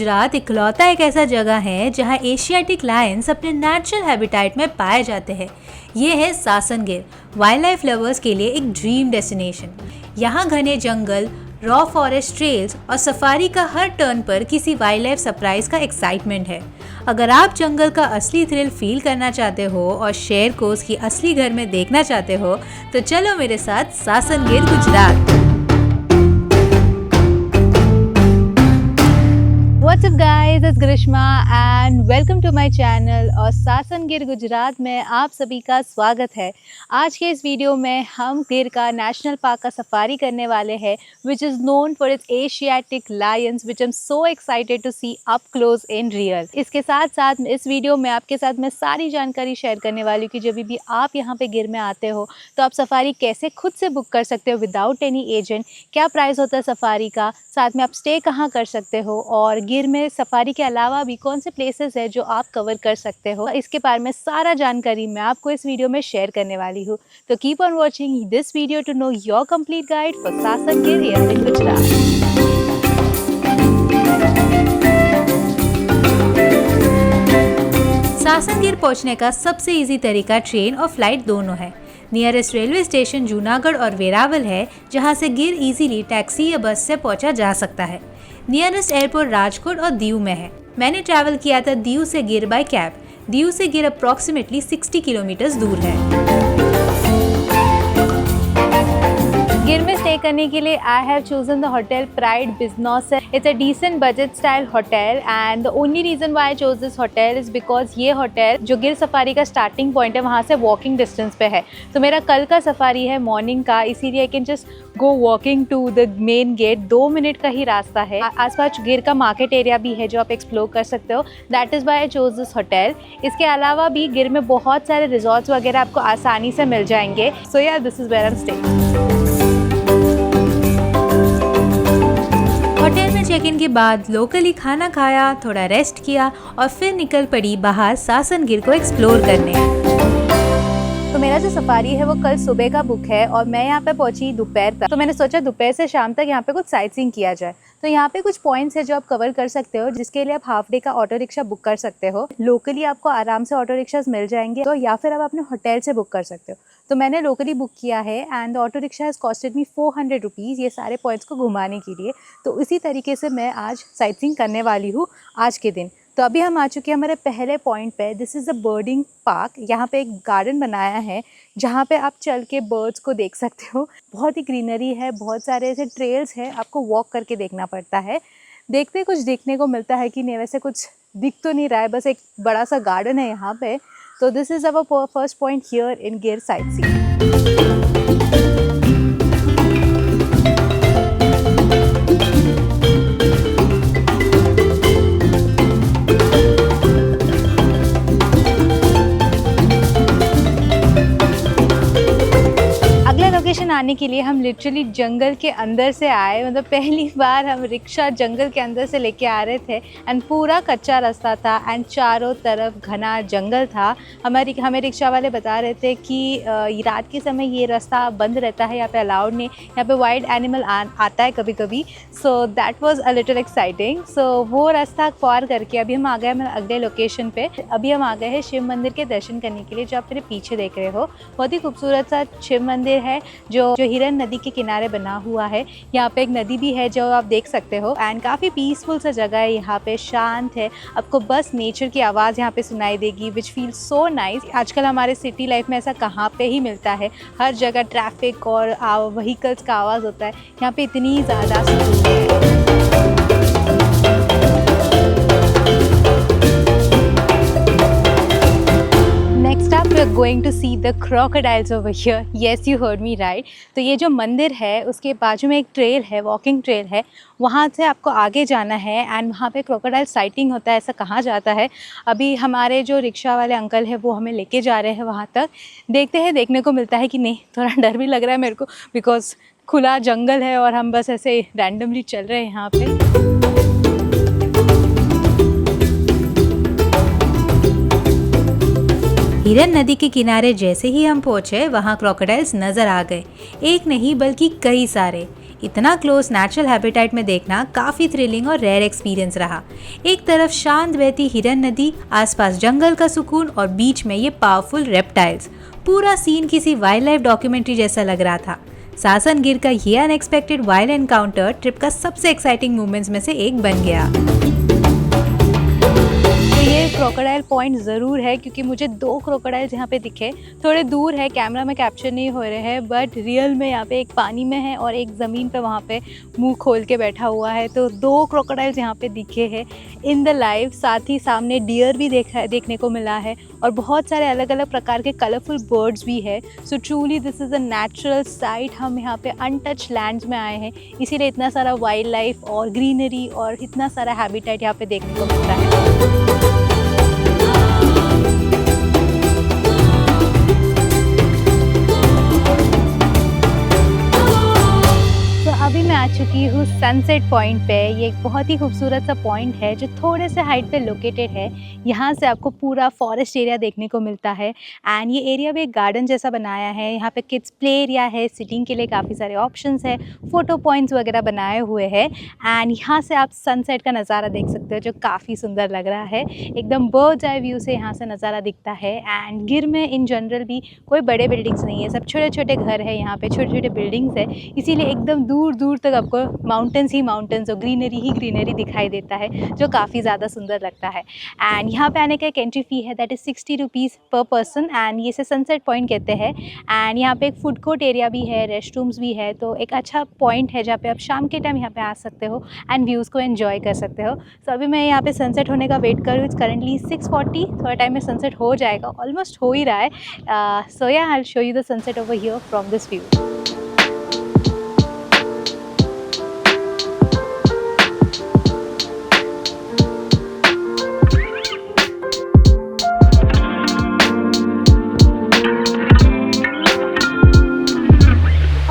गुजरात इकलौता एक ऐसा जगह है जहां एशियाटिक लायंस अपने नेचुरल हैबिटेट में पाए जाते हैं। ये है Sasan Gir, wild life lovers के लिए एक ड्रीम डेस्टिनेशन। यहाँ घने जंगल, रॉ फॉरेस्ट ट्रेल्स और सफारी का हर टर्न पर किसी वाइल्ड लाइफ सरप्राइज का एक्साइटमेंट है। अगर आप जंगल का असली थ्रिल फील करना चाहते हो और शेर को उसकी असली घर में देखना चाहते हो तो चलो मेरे साथ Sasan Gir Gujarat. What's up guys, it's Grishma and welcome to my channel और सासन गिर गुजरात में आप सभी का स्वागत है। आज के इस वीडियो में हम गिर का नेशनल पार्क का सफारी करने वाले हैं which is known for its Asiatic lions which I'm so excited to see up close in real। इसके साथ साथ इस वीडियो में आपके साथ मैं सारी जानकारी शेयर करने वाली हूँ कि जब भी आप यहाँ पे गिर में आते हो तो आप सफारी कैसे खुद से बुक कर सकते हो विदाउट एनी एजेंट, क्या प्राइस होता है सफारी का, साथ में आप स्टे कहाँ कर सकते हो और गिर में सफारी के अलावा भी कौन से प्लेसेस है जो आप कवर कर सकते हो। इसके बारे में सारा जानकारी मैं आपको इस वीडियो में शेयर करने वाली हूँ। तो keep on watching this video to know your complete guide for Sasan Gir इन गुजरात। सासन गिर पहुंचने का सबसे इजी तरीका ट्रेन और फ्लाइट दोनों है। नियरेस्ट रेलवे स्टेशन जूनागढ़ और वेरावल है जहां से गिर इजीली टैक्सी या बस से पहुंचा जा सकता है। नियरेस्ट एयरपोर्ट राजकोट और दीव में है। मैंने ट्रैवल किया था दीव से गिर बाय कैब। दीव से गिर अप्रॉक्सीमेटली 60 किलोमीटर दूर है। गिर में स्टे करने के लिए I have chosen the hotel Pride Biznotel. It's a decent budget style hotel and the only reason why I chose this hotel is because ये होटल जो गिर सफारी का स्टार्टिंग पॉइंट है वहाँ से वॉकिंग डिस्टेंस पे है। तो मेरा कल का सफारी है मॉर्निंग का, इसीलिए I can just go walking to the main gate. 2 minute का ही रास्ता है। आसपास गिर का मार्केट एरिया भी है जो आप एक्सप्लोर कर सकते हो। That is why I chose this hotel. इसके अलावा भी गिर में बहुत सारे रिजॉर्ट्स वगैरह आपको आसानी से मिल जाएंगे। So yeah this is where I am staying. Hotel में चेक इन के बाद लोकली खाना खाया, थोड़ा रेस्ट किया और फिर निकल पड़ी बाहर सासन गिर को एक्सप्लोर करने। तो मेरा जो सफारी है वो कल सुबह का बुक है और मैं यहाँ पे पहुंची दोपहर तक। तो मैंने सोचा दोपहर से शाम तक यहाँ पे कुछ साइट सीइंग किया जाए। तो यहाँ पे कुछ पॉइंट्स है जो आप कवर कर सकते हो, जिसके लिए आप हाफ डे का ऑटो रिक्शा बुक कर सकते हो। लोकली आपको आराम से ऑटो रिक्शाज मिल जाएंगे तो या फिर आप अपने होटल से बुक कर सकते हो। तो मैंने लोकली बुक किया है and auto rickshaw has costed me 400 rupees ये सारे पॉइंट्स को घुमाने के लिए। तो इसी तरीके से मैं आज साइट सीइंग करने वाली हूँ आज के दिन। तो अभी हम आ चुके हैं हमारे पहले पॉइंट पे। This is the birding park. यहाँ पे एक गार्डन बनाया है जहाँ पे आप चल के बर्ड्स को देख सकते हो। बहुत ही ग्रीनरी है, बहुत सारे ऐसे ट्रेल्स हैं, आपको वॉक करके देखना पड़ता है। देखते कुछ देखने को मिलता है कि नहीं, वैसे कुछ दिख तो नहीं रहा है, बस एक बड़ा सा गार्डन है यहाँ पे। तो this is our first point here in गिर साइट सीइंग। आने के लिए हम लिटरली जंगल के अंदर से आए। मतलब पहली बार हम रिक्शा जंगल के अंदर से लेके आ रहे थे एंड पूरा कच्चा रास्ता था एंड चारों तरफ घना जंगल था। हमें रिक्शा वाले बता रहे थे कि रात के समय ये रास्ता बंद रहता है, यहाँ पे अलाउड नहीं, यहाँ पे वाइल्ड एनिमल आता है कभी कभी। So that was a little exciting. So वो रास्ता पार करके अभी हम आ गए हमारे अगले लोकेशन पे। अभी हम आ गए हैं शिव मंदिर के दर्शन करने के लिए, जो आप मेरे पीछे देख रहे हो। बहुत ही खूबसूरत सा शिव मंदिर है जो हिरन नदी के किनारे बना हुआ है। यहाँ पे एक नदी भी है जो आप देख सकते हो एंड काफ़ी पीसफुल सा जगह है। यहाँ पे शांत है, आपको बस नेचर की आवाज़ यहाँ पे सुनाई देगी विच फील सो नाइस। आजकल हमारे सिटी लाइफ में ऐसा कहाँ पे ही मिलता है, हर जगह ट्रैफिक और व्हीकल्स का आवाज़ होता है। यहाँ पे इतनी ज़्यादा सुकून है। Going to see the crocodiles over here. Yes, you heard me right. तो ये जो मंदिर है उसके बाजू में एक ट्रेल है, वॉकिंग ट्रेल है, वहाँ से आपको आगे जाना है एंड वहाँ पे क्रोकोडाइल साइटिंग होता है, ऐसा कहा जाता है। अभी हमारे जो रिक्शा वाले अंकल हैं वो हमें लेके जा रहे हैं वहाँ तक। देखते हैं देखने को मिलता है कि नहीं। थोड़ा डर भी लग रहा है मेरे को बिकॉज खुला जंगल है और हम बस ऐसे रैंडमली चल रहे हैं यहाँ पे। हिरन नदी के किनारे जैसे ही हम पहुंचे वहां क्रोकोडाइल्स नजर आ गए। एक नहीं बल्कि कई सारे। इतना क्लोज नेचुरल हैबिटेट में देखना काफ़ी थ्रिलिंग और रेयर एक्सपीरियंस रहा। एक तरफ शांत बहती हिरन नदी, आसपास जंगल का सुकून और बीच में ये पावरफुल रेप्टाइल्स। पूरा सीन किसी वाइल्ड लाइफ डॉक्यूमेंट्री जैसा लग रहा था। सासन गिर का ये अनएक्सपेक्टेड वाइल्ड एनकाउंटर ट्रिप का सबसे एक्साइटिंग मोमेंट्स में से एक बन गया। ये क्रोकोडाइल पॉइंट ज़रूर है क्योंकि मुझे 2 क्रोकोडाइल्स यहाँ पे दिखे। थोड़े दूर है, कैमरा में कैप्चर नहीं हो रहे हैं, बट रियल में यहाँ पे एक पानी में है और एक ज़मीन पे वहाँ पे मुंह खोल के बैठा हुआ है। तो 2 क्रोकोडाइल्स यहाँ पे दिखे हैं इन द लाइव। साथ ही सामने डियर भी देखने को मिला है और बहुत सारे अलग अलग प्रकार के कलरफुल बर्ड्स भी है। So truly this is a natural site. हम यहाँ पे अनटच लैंड्स में आए हैं, इसीलिए इतना सारा वाइल्ड लाइफ और ग्रीनरी और इतना सारा हैबिटेट यहाँ पे देखने को मिलता है। अभी मैं आ चुकी हूँ सनसेट पॉइंट पे। ये एक बहुत ही खूबसूरत सा पॉइंट है जो थोड़े से हाइट पे लोकेटेड है। यहाँ से आपको पूरा फॉरेस्ट एरिया देखने को मिलता है एंड ये एरिया भी एक गार्डन जैसा बनाया है। यहाँ पे किड्स प्ले एरिया है, सिटिंग के लिए काफ़ी सारे ऑप्शंस है, फ़ोटो पॉइंट्स वगैरह बनाए हुए हैं एंड यहाँ से आप सनसेट का नज़ारा देख सकते हो जो काफ़ी सुंदर लग रहा है। एकदम बर्ड्स आई व्यू से यहाँ से नज़ारा दिखता है एंड गिर में इन जनरल भी कोई बड़े बिल्डिंग्स नहीं है, सब छोटे छोटे घर है, यहाँ पे छोटे छोटे बिल्डिंग्स है, इसीलिए एकदम दूर दूर तक आपको माउंटेन्स ही माउंटेन्स और ग्रीनरी ही ग्रीनरी दिखाई देता है जो काफ़ी ज़्यादा सुंदर लगता है। एंड यहाँ पे आने का एक एंट्री फ़ी है दैट इज़ 60 रुपीज़ पर पर्सन एंड ये से सनसेट पॉइंट कहते हैं। एंड यहाँ पे एक फूड कोर्ट एरिया भी है, रेस्ट रूम्स भी है, तो एक अच्छा पॉइंट है जहाँ पे आप शाम के टाइम यहाँ पे आ सकते हो एंड व्यूज़ को एंजॉय कर सकते हो। सो अभी मैं यहाँ पे सनसेट होने का वेट कर रही हूँ। इट्स करंटली 6:40, थोड़ा टाइम में सनसेट हो जाएगा, ऑलमोस्ट हो ही रहा है। So yeah I will show you the sunset over here from this view.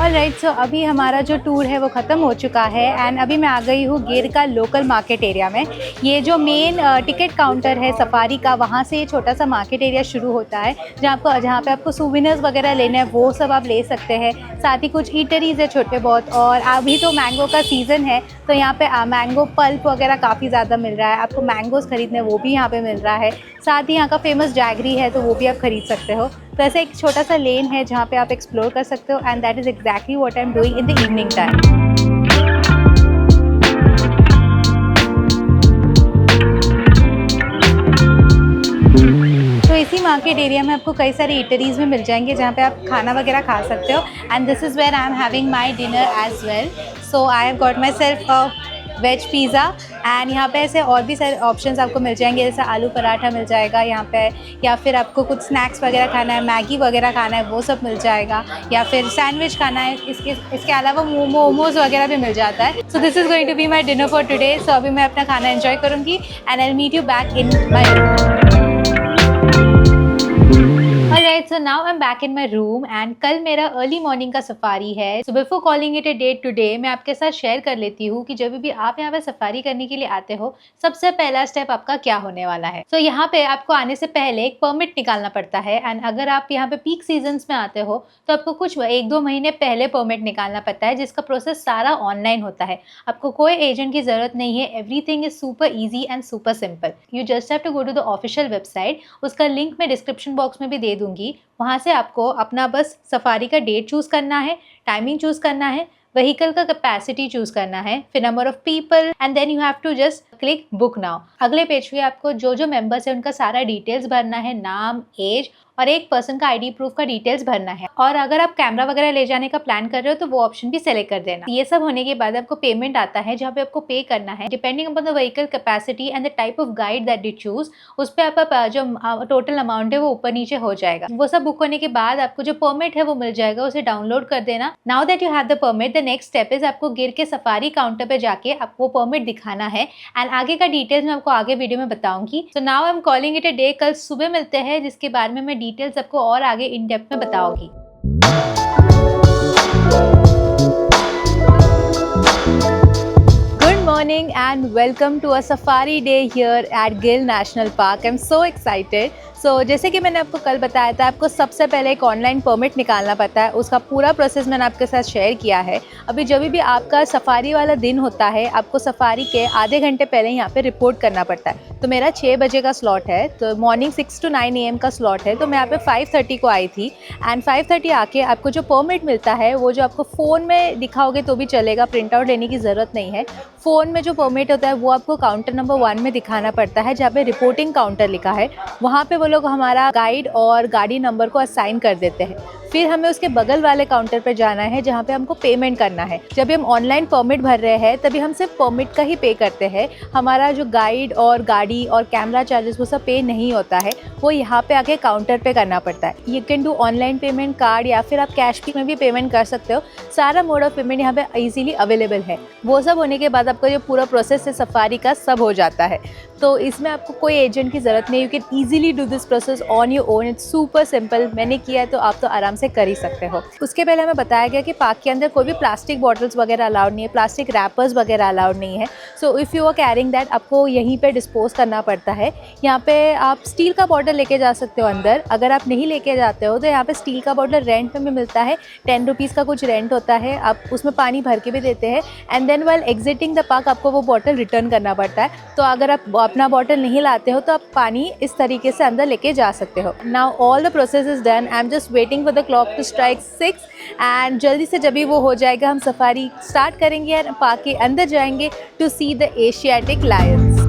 Right, so अभी हमारा जो टूर है वो ख़त्म हो चुका है एंड अभी मैं आ गई हूँ गिर का लोकल मार्केट एरिया में। ये जो मेन टिकट काउंटर है सफारी का, वहाँ से ये छोटा सा मार्केट एरिया शुरू होता है जहाँ पे आपको सूविनर्स वगैरह लेने हैं वो सब आप ले सकते हैं। साथ ही कुछ ईटरीज है छोटे बहुत, और अभी तो मैंगो का सीज़न है तो यहाँ पे मैंगो पल्प वगैरह काफ़ी ज़्यादा मिल रहा है। आपको मैंगोज़ खरीदने वो भी यहाँ पे मिल रहा है। साथ ही यहाँ का फेमस जैगरी है तो वो भी आप खरीद सकते हो। तो ऐसे एक छोटा सा लेन है जहाँ पे आप एक्सप्लोर कर सकते हो and that is exactly what I am doing in the evening time. तो इसी मार्केट एरिया में आपको कई सारे ईटरीज भी मिल जाएंगे जहाँ पे आप खाना वगैरह खा सकते हो and this is where I am having my dinner as well. So I have got myself a veg pizza and यहाँ पे ऐसे और भी सारे ऑप्शंस आपको मिल जाएंगे, जैसे आलू पराठा मिल जाएगा यहाँ पे, या फिर आपको कुछ स्नैक्स वगैरह खाना है, मैगी वगैरह खाना है वो सब मिल जाएगा, या फिर सैंडविच खाना है। इसके अलावा मोमोज़ वगैरह भी मिल जाता है। So this is going to be my dinner for today. So अभी मैं अपना खाना एंजॉय करूँगी and I will meet you back in my room. Alright, so now I'm back in my room and कल मेरा अर्ली मॉर्निंग का safari है। So before calling it a day today, मैं आपके साथ शेयर कर लेती हूँ कि जब भी आप यहाँ पे सफारी करने के लिए आते हो सबसे पहला स्टेप आपका क्या होने वाला है। So यहाँ पे आपको आने से पहले एक परमिट निकालना पड़ता है एंड अगर आप यहाँ पे पीक सीजन्स में आते हो तो आपको कुछ 1-2 महीने पहले परमिट निकालना पड़ता है, जिसका प्रोसेस सारा ऑनलाइन होता है। आपको कोई एजेंट की ज़रूरत नहीं है, everything is super easy and super simple. You just have to go to the official website, उसका लिंक मैं डिस्क्रिप्शन बॉक्स में भी दे दूँगी। वहाँ से आपको अपना बस सफारी का डेट चूज़ करना है, टाइमिंग चूज़ करना है, व्हीकल का कैपेसिटी चूज़ करना है, फिर number of people and then you have to just click book now. अगले पेज पे आपको जो मेंबर्स है उनका सारा डिटेल्स भरना है, नाम, एज और एक पर्सन का आईडी प्रूफ का डिटेल्स भरना है। और अगर आप कैमरा वगैरह ले जाने का प्लान कर रहे हो तो वो ऑप्शन भी सेलेक्ट कर देना। ये सब होने के बाद आपको पेमेंट आता है जहाँ पे आपको पे करना है depending upon the vehicle capacity and the type of guide that you choose. उस पर आपका जो टोटल अमाउंट है वो ऊपर नीचे हो जाएगा। वो सब बुक होने के बाद आपको जो परमिट है वो मिल जाएगा, उसे डाउनलोड कर देना। Now that you have the permit, the next step is आपको गिर के सफारी काउंटर पे जाके आपको परमिट दिखाना है एंड आगे का डिटेल्स मैं आपको आगे वीडियो में बताऊंगी। So now I am calling it a day. कल सुबह मिलते हैं जिसके बारे में मैं डिटेल्स आपको और आगे इन डेप्थ में बताओगी। Good morning and welcome to a safari day here at Gil National Park. I'm so excited. जैसे कि मैंने आपको कल बताया था, आपको सबसे पहले एक ऑनलाइन परमिट निकालना पड़ता है। उसका पूरा प्रोसेस मैंने आपके साथ शेयर किया है। अभी जब भी आपका सफारी वाला दिन होता है, आपको सफारी के आधे घंटे पहले यहाँ पे रिपोर्ट करना पड़ता है। तो मेरा 6 बजे का स्लॉट है, तो मॉर्निंग 6 to 9 AM का स्लॉट है, तो मैं यहाँ पे 5:30 को आई थी। एंड 5:30 आके आपको जो परमिट मिलता है वो जो आपको फ़ोन में दिखाओगे तो भी चलेगा, प्रिंट आउट लेने की ज़रूरत नहीं है। फ़ोन में जो परमिट होता है वो आपको काउंटर नंबर 1 में दिखाना पड़ता है, जहाँ पे रिपोर्टिंग काउंटर लिखा है। वहाँ पे वो लोग हमारा गाइड और गाड़ी नंबर को असाइन कर देते हैं। फिर हमें उसके बगल वाले काउंटर पर जाना है, जहाँ पे हमको पेमेंट करना है। जब हम ऑनलाइन परमिट भर रहे हैं तभी हम सिर्फ परमिट का ही पे करते हैं। हमारा जो गाइड और गाड़ी और कैमरा चार्जेस वो सब पे नहीं होता है, वो यहाँ पे आके काउंटर पे करना पड़ता है। You can do online payment, card, या फिर आप कैश में भी पेमेंट कर सकते हो। सारा मोड ऑफ पेमेंट यहाँ पे ईजिली अवेलेबल है। वो सब होने के बाद आपका जो पूरा प्रोसेस है सफारी का सब हो जाता है। तो इसमें आपको कोई एजेंट की ज़रूरत नहीं। You can easily do this process on your own. It's super simple. मैंने किया है तो आप तो आराम से कर ही सकते हो। उसके पहले हमें बताया गया कि पार्क के अंदर कोई भी प्लास्टिक बॉटल्स वगैरह अलाउड नहीं है, प्लास्टिक रैपर्स वगैरह अलाउड नहीं है। So if you are carrying that, आपको यहीं पे डिस्पोज करना पड़ता है। यहाँ पे आप स्टील का बॉटल लेके जा सकते हो अंदर। अगर आप नहीं लेके जाते हो तो यहाँ पे स्टील का बॉटल रेंट में भी मिलता है। 10 रुपीज़ का कुछ रेंट होता है, आप उसमें पानी भर के भी देते हैं। And then while exiting the park आपको वो बॉटल रिटर्न करना पड़ता है। तो अगर आप अपना बॉटल नहीं लाते हो तो आप पानी इस तरीके से अंदर लेके जा सकते हो। Now all the process is done. I am just waiting for the clock to strike 6 and जल्दी से जब भी वो हो जाएगा हम सफारी स्टार्ट करेंगे और पार्क के अंदर जाएंगे to see the Asiatic lions.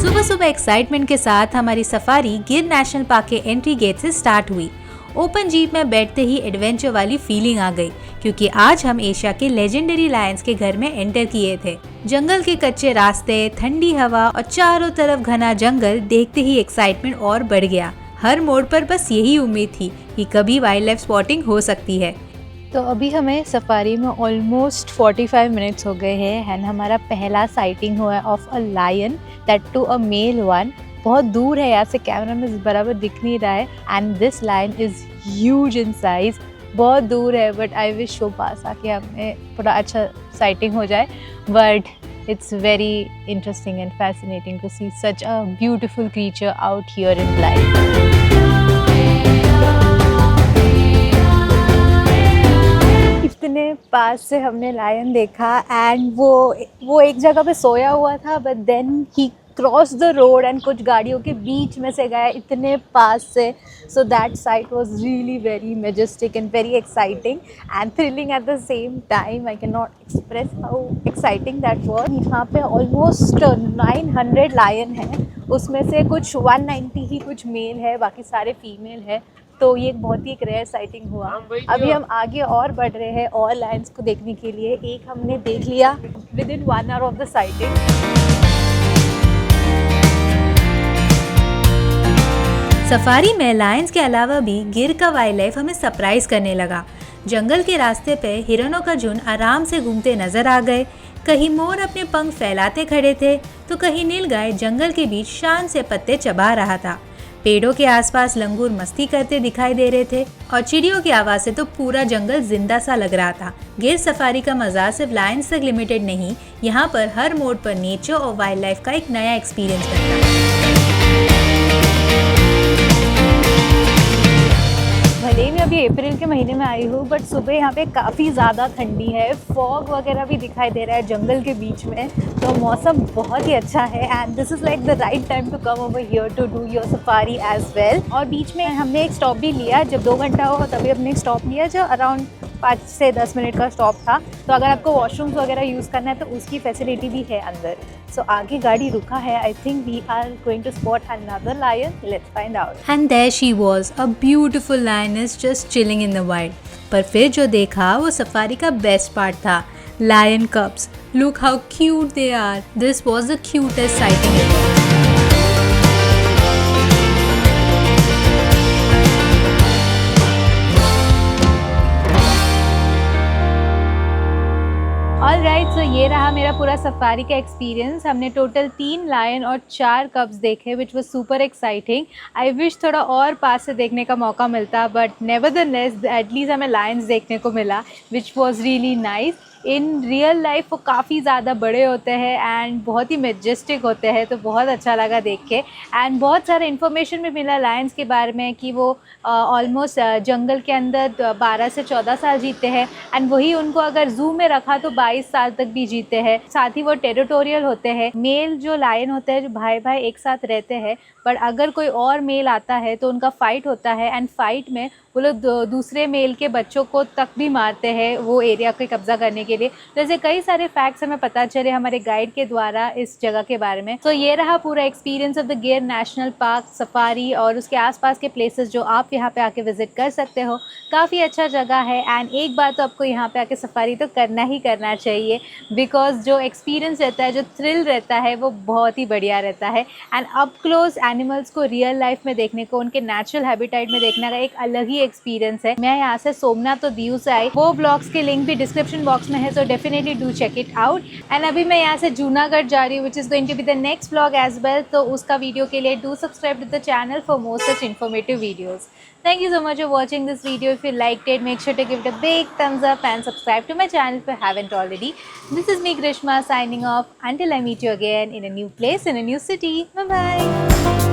सुबह सुबह एक्साइटमेंट के साथ हमारी सफारी गिर नेशनल पार्क के एंट्री गेट से स्टार्ट हुई। ओपन जीप में बैठते ही एडवेंचर वाली फीलिंग आ गई, क्योंकि आज हम एशिया के लेजेंडरी लायंस के घर में एंटर किए थे। जंगल के कच्चे रास्ते, ठंडी हवा और चारों तरफ घना जंगल देखते ही एक्साइटमेंट और बढ़ गया। हर मोड़ पर बस यही उम्मीद थी कि कभी वाइल्ड लाइफ स्पॉटिंग हो सकती है। तो अभी हमें सफारी में ऑलमोस्ट 45 मिनट्स हो गए हैं एंड हमारा पहला साइटिंग हुआ है of a lion, that too a male one. बहुत दूर है, यहाँ से कैमरा में बराबर दिख नहीं रहा है। And this lion is huge in size. बहुत दूर है, बट आई विश वो पास आके हमें थोड़ा अच्छा साइटिंग हो जाए। But it's very interesting and fascinating to see such a beautiful creature out here in life. इतने पास से हमने लायन देखा एंड वो एक जगह पे सोया हुआ था, बट देन ही क्रॉस द रोड एंड कुछ गाड़ियों के बीच में से गया इतने पास से। So that site was really very Majestic and very exciting and thrilling at the same time. I can not express how exciting that was. यहाँ पे ऑलमोस्ट 900 लायन है, उसमें से कुछ 190 ही कुछ मेल है, बाकी सारे फीमेल है। तो ये बहुत ही एक रेयर साइटिंग हुआ। अभी हम आगे और बढ़ रहे हैं और लायंस को देखने के लिए। एक हमने देख लिया within 1 hour of the sighting. Safari में लायंस के अलावा भी गिर का वाइल्ड लाइफ हमें सरप्राइज करने लगा। जंगल के रास्ते पे हिरणों का झुंड आराम से घूमते नजर आ गए। कहीं मोर अपने पंख फैलाते खड़े थे तो कहीं नीलगाय जंगल के बीच शान से पत्ते चबा रहा था। पेड़ों के आसपास लंगूर मस्ती करते दिखाई दे रहे थे और चिड़ियों की आवाज से तो पूरा जंगल जिंदा सा लग रहा था। गिर सफारी का मजा सिर्फ लायंस तक लिमिटेड नहीं, यहाँ पर हर मोड़ पर नेचर और वाइल्ड लाइफ का एक नया एक्सपीरियंस मिलता है। भले ही मैं अभी अप्रैल के महीने में आई हूँ, बट सुबह यहाँ पे काफ़ी ज़्यादा ठंडी है। फॉग वगैरह भी दिखाई दे रहा है जंगल के बीच में, तो मौसम बहुत ही अच्छा है and this is like the right time to come over here to do your safari as well. और बीच में हमने एक स्टॉप भी लिया, जब 2 घंटा हो तभी हमने एक स्टॉप लिया जो अराउंड 5 से 10 मिनट का स्टॉप था। तो अगर आपको वॉशरूम्स वगैरह यूज़ करना है तो उसकी फैसिलिटी भी है अंदर। सो आगे गाड़ी रुका है। I think we are going to spot another lion. Let's find out. And there she was, a beautiful lioness just chilling in the wild. पर फिर जो देखा वो सफारी का बेस्ट पार्ट था, lion cubs. Look how cute they are. This was the cutest sighting ever. All right, so ये रहा मेरा पूरा सफारी का एक्सपीरियंस। हमने टोटल 3 लायन और 4 कब्स देखे, which was super exciting. I wish थोड़ा और पास से देखने का मौका मिलता, बट नेवरदलेस एटलीस्ट हमें लायंस देखने को मिला, which was really nice. In real life वो काफ़ी ज़्यादा बड़े होते हैं एंड बहुत ही मेजेस्टिक होते हैं, तो बहुत अच्छा लगा देख के। एंड बहुत सारा इन्फॉर्मेशन भी मिला लायंस के बारे में कि वो ऑलमोस्ट जंगल के अंदर 12 से 14 साल जीते हैं एंड वही उनको अगर जू में रखा तो 22 साल तक भी जीते हैं। साथ ही वो टेरिटोरियल होते हैं। मेल जो लायन होते हैं, जो भाई भाई एक साथ रहते हैं, पर अगर कोई और मेल आता है तो उनका फ़ाइट होता है एंड फाइट में वो लोग दूसरे मेल के बच्चों को तक भी मारते हैं वो एरिया को कब्जा करने के लिए। तो ऐसे कई सारे फैक्ट्स हमें पता चले हमारे गाइड के द्वारा इस जगह के बारे में। तो ये रहा पूरा एक्सपीरियंस ऑफ द गिर नेशनल पार्क सफारी और उसके आसपास के प्लेसेस जो आप यहाँ पे आके विजिट कर सकते हो। काफ़ी अच्छा जगह है एंड एक बार तो आपको यहाँ पे आके सफारी तो करना ही करना चाहिए, बिकॉज जो एक्सपीरियंस रहता है, जो थ्रिल रहता है, वो बहुत ही बढ़िया रहता है। एंड अप क्लोज एनिमल्स को रियल लाइफ में देखने को, उनके नेचुरल हैबिटेट में देखने का एक अलग ही एक्सपीरियंस है। मैं यहाँ से सोमनाथ तो दीव से आई, वो ब्लॉग्स के लिंक भी डिस्क्रिप्शन बॉक्स में है, so definitely do check it out. And अभी मैं यहाँ से जूनागढ़ जा रही हूँ, which is going to be the next blog as well. तो उसका वीडियो के लिए do subscribe to the channel for more such informative videos. Thank you so much for watching this video. If you liked it, make sure to give it a big thumbs up and subscribe to my channel if you haven't already. This is me, Grishma, signing off until I meet you again in a new place, in a new city. Bye bye.